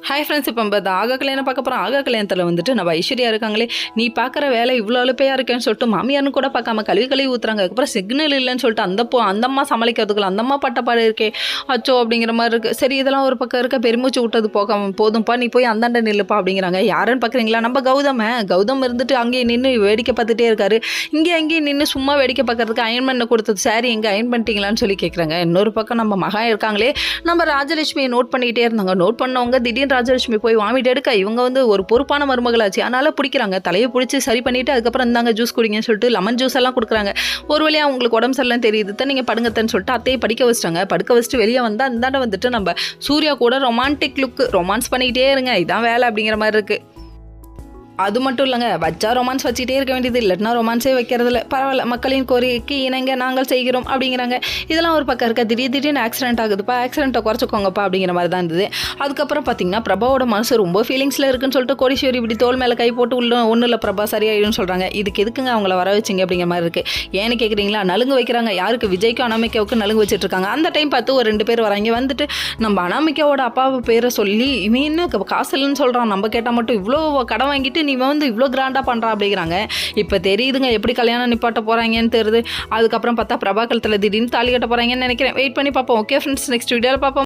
Hi friends, இப்போ நம்ம ஆகா கல்யாணம் பார்க்க போகிறோம். ஆகா கல்யாணத்தில் வந்துட்டு நம்ம ஐஸ்வர்யா இருக்காங்களே, நீ பார்க்குற வேலை இவ்வளோ அழுப்பையாக இருக்கேன்னு சொல்லிட்டு மாமியார்னு கூட பார்க்காம கழுவி ஊற்றுறாங்க. அதுக்கப்புறம் சிக்னல் இல்லைன்னு சொல்லிட்டு அந்தம்மா சமாளிக்கிறதுக்குள்ள அந்தம்மா பட்டப்பாடு இருக்கே அச்சோ அப்படிங்கிற மாதிரி இருக்குது. சரி, இதெல்லாம் ஒரு பக்கம் இருக்க, பெருமூச்சு விட்டது போதும்ப்பா, நீ போய் அந்தாண்ட நில்லுப்பா அப்படிங்கிறாங்க. யாருன்னு பார்க்குறீங்களா? நம்ம கௌதம் இருந்துட்டு அங்கேயே நின்று வேடிக்கை பார்த்துட்டே இருக்காரு. அங்கேயும் நின்று சும்மா வேடிக்கை பார்க்கறதுக்கு அயன் பண்ண கொடுத்தது சாரி எங்கே அயன் பண்ணிட்டீங்களான்னு சொல்லி கேட்குறாங்க. இன்னொரு பக்கம் நம்ம மகா இருக்காங்களே, நம்ம ராஜலட்சுமியை நோட் பண்ணிக்கிட்டே இருந்தாங்க. நோட் பண்ணவங்க திடீர்னு ராஜலட்சுமி போய் வாமிட் எடுக்க இவங்க ஒரு பொறுப்பான மருமகளாச்சு, அதனால பிடிக்கிறாங்க. தலையை பிடிச்சி சரி பண்ணிவிட்டு அதுக்கப்புறம் இந்தாங்க ஜூஸ் குடிங்கன்னு சொல்லிட்டு லெமன் ஜூஸ் எல்லாம் கொடுக்குறாங்க. ஒரு வழியாக அவங்களுக்கு உடம்பு சரியில்லாம் தெரியுது தான், நீங்கள் படுங்கத்தன்னு சொல்லிட்டு அத்தையை படிக்க வச்சிட்டாங்க. படுக்க வச்சுட்டு வெளியே வந்தால் இந்தாண்ட வந்துட்டு நம்ம சூர்யா கூட ரொமான்டிக் லுக் ரொமான்ஸ் பண்ணிக்கிட்டே இருங்க, இதான் வேலை அப்படிங்கிற மாதிரி இருக்குது. அது மட்டும் இல்லைங்க, வச்சா ரொமான்ஸ் வச்சுட்டே இருக்க வேண்டியது, இல்லைன்னா ரொமான்ஸே வைக்கிறதில்ல. பரவாயில்ல, மக்களின் கோரிக்கைக்கு இணங்க நாங்கள் செய்கிறோம் அப்படிங்கிறாங்க. இதெல்லாம் ஒரு பக்கம் இருக்க. திடீர்னு ஆக்சிடென்ட் ஆகுதுப்பா, ஆக்சிடென்ட்டை குறைச்சிக்கோங்கப்பா அப்படிங்கிற மாதிரி தான் இருந்தது. அதுக்கப்புறம் பார்த்தீங்கன்னா பிரபாவோட மனசு ரொம்ப ஃபீலிங்ஸில் இருக்குன்னு சொல்லிட்டு கோடீஸ்வரி இப்படி தோல் மேலே கை போட்டு ஒன்றும் இல்லை பிரபா சரியாயிடும்னு சொல்கிறாங்க. இதுக்கு எதுக்குங்க அவங்கள வர வச்சிங்க அப்படிங்கிற மாதிரி இருக்குது. ஏன்னு கேட்குறீங்களா? நலுங்கு வைக்கிறாங்க. யாருக்கு? விஜய்க்கும் அனாமிகாவுக்கும் நலுங்கு வச்சுட்டு இருக்காங்க. அந்த டைம் பார்த்து ஒரு 2 பேர் வராங்க. வந்துட்டு நம்ம அனாமிகாவோட அப்பாவை பேரை சொல்லி இவன் என்ன காசு இல்லைன்னு சொல்கிறான், நம்ம கேட்டால் மட்டும் இவ்வளோ கடன் வாங்கிட்டு நீ இவ்வளோ கிராண்டாக பண்ணுறான் அப்படிங்கிறாங்க. இப்போ தெரியுதுங்க எப்படி கல்யாணம் நிப்பாட்ட போகிறாங்கன்னு தெரியுது. அதுக்கப்புறம் பார்த்தா பிரபா கழுத்தில் திடீர்னு தாலி கட்ட போகிறாங்கன்னு நினைக்கிறேன். வெயிட் பண்ணி பார்ப்போம். ஓகே ஃப்ரெண்ட்ஸ், நெக்ஸ்ட் வீடியோவில் பார்ப்போம்.